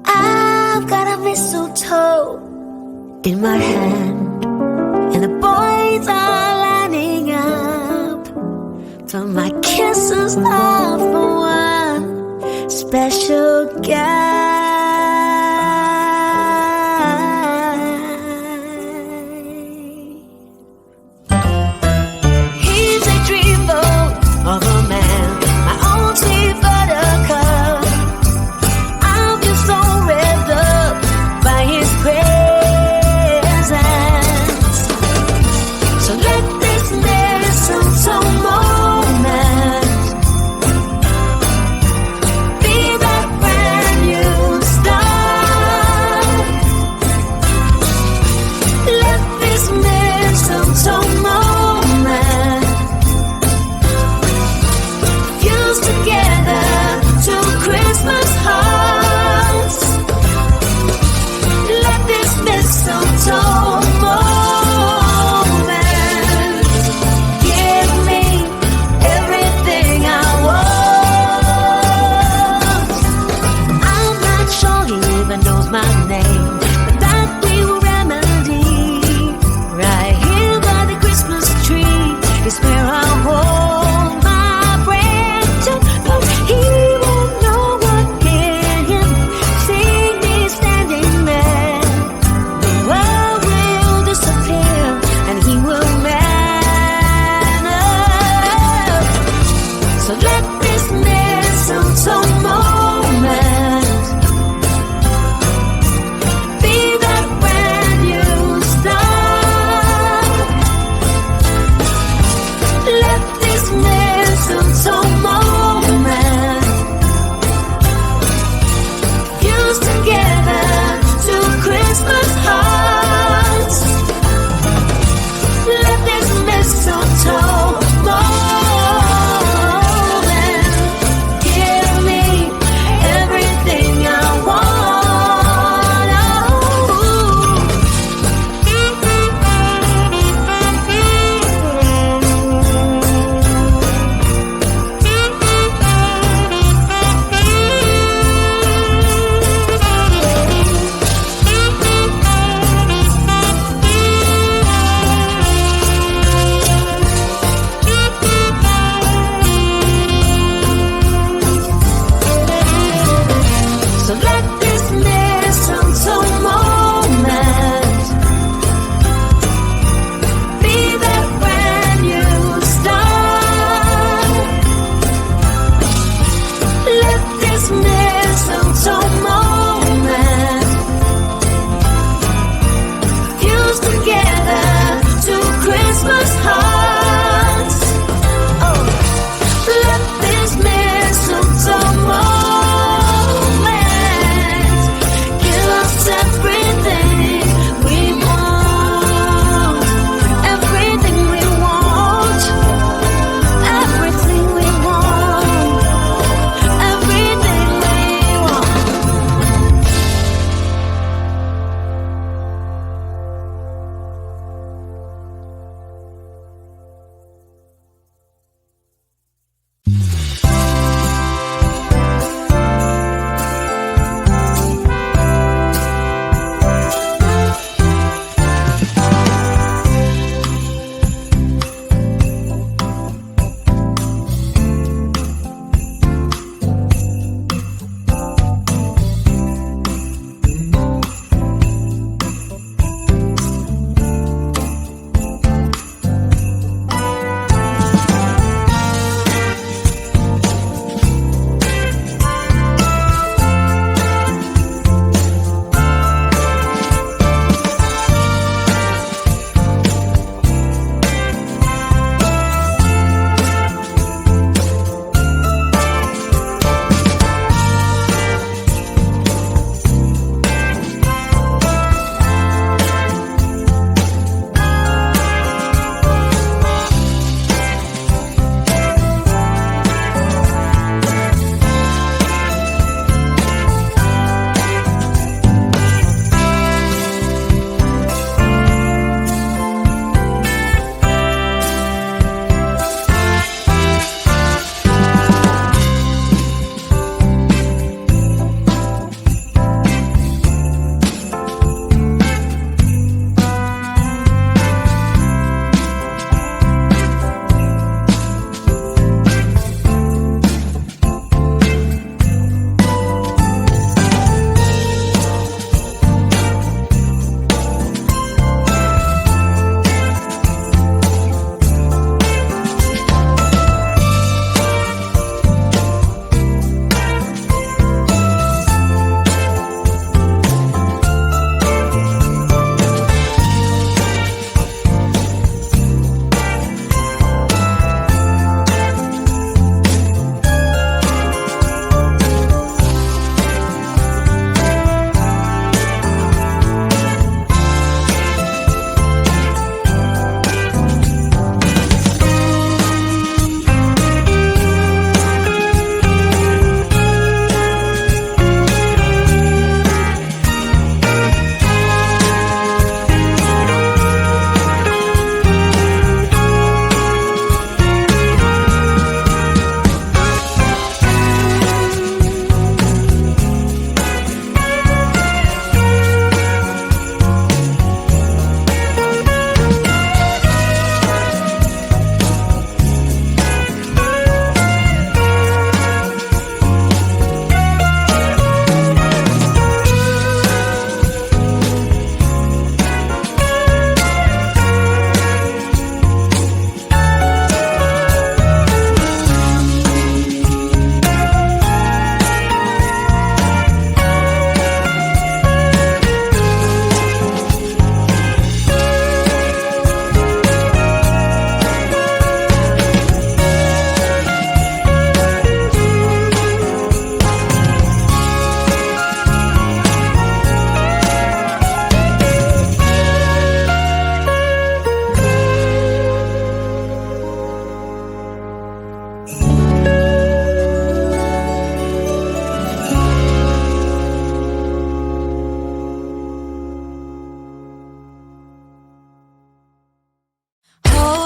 I've got a mistletoe in my hand, and the boys are lining up for my kisses of the one special guy. He's a dreamboat of a man, my own sweet buttercup. I'm just so revved up by his presence. So let this mistletoe moment be that brand new start. Let this mistletoe moment fuse together to Christmas hearts. Let this mistletoe moment give me everything I want. I'm not sure he even knows my name, but that we will remedy right here by the Christmas tree is where I hold my breath to, 'cause he won't know what hit him, seeing me standing there. The world will disappear and he will man up. So let this mistletoe moment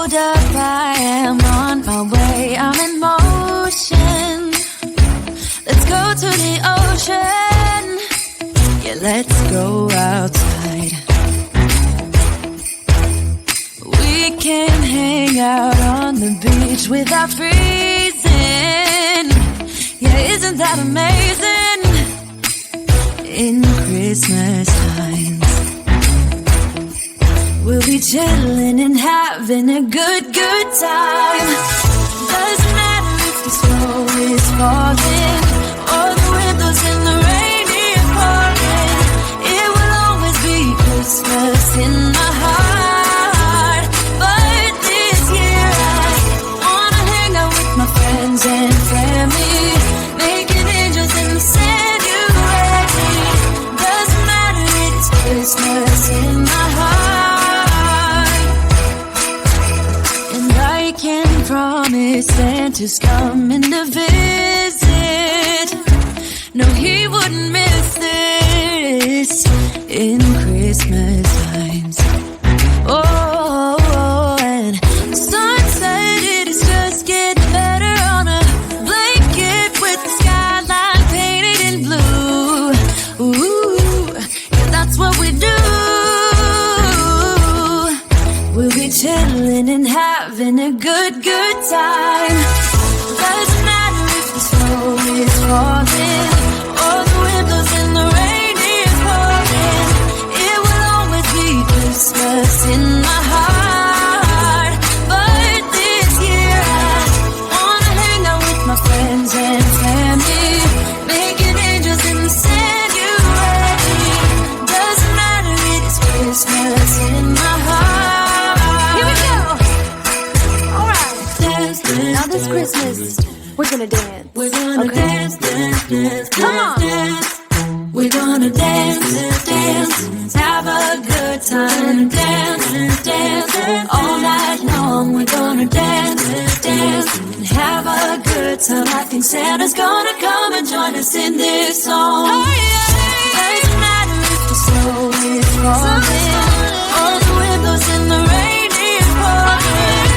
hold up, I am on my way, I'm in motion. Let's go to the ocean, yeah, let's go outside. We can hang out on the beach without freezing, yeah, isn't that amazing? In Christmas times we'll be chilling and having a good time. Doesn't matter if the snow is falling or the windows in the rain is pouring. It will always be Christmas in my heart. But this year I wanna hang out with my friends and family, making angels in the sanctuary. Doesn't matter, it's Christmas in my heart. And I can promise Santa's coming to visit. No, he wouldn't miss this in Christmas times. Oh, and the sun said it is just getting better on a blanket with the skyline painted in blue. Ooh, yeah, that's what we do. We'll be chilling and having a good time. Doesn't matter if the snow is falling or the windows in the rain is pouring. It will always be Christmas in my heart. But this year I wanna hang out with my friends and family, making angels in the sanctuary. Doesn't matter, it's Christmas in my heart. Here we go. All right. Dance, now this Christmas, we're gonna dance. We're gonna dance. Come on. We're gonna dance, have a good time, dance, all night long. We're gonna dance, and have a good time. I think Santa's gonna come and join us in this song. Oh, yeah. Doesn't matter if the snow is falling or the windows in the rain is pouring.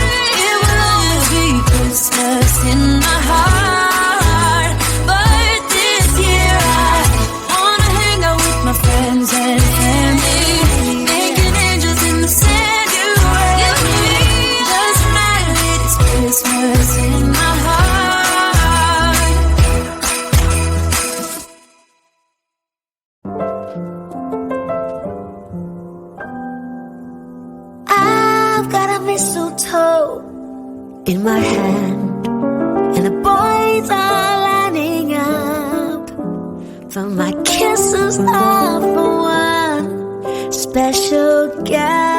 It will always be Christmas in my heart. But this year I wanna hang out with my friends and family, making angels in the sanctuary. Doesn't matter, it's Christmas in my heart. I've got a mistletoe in my hand, and the boys are lining up for my kisses of one special guy.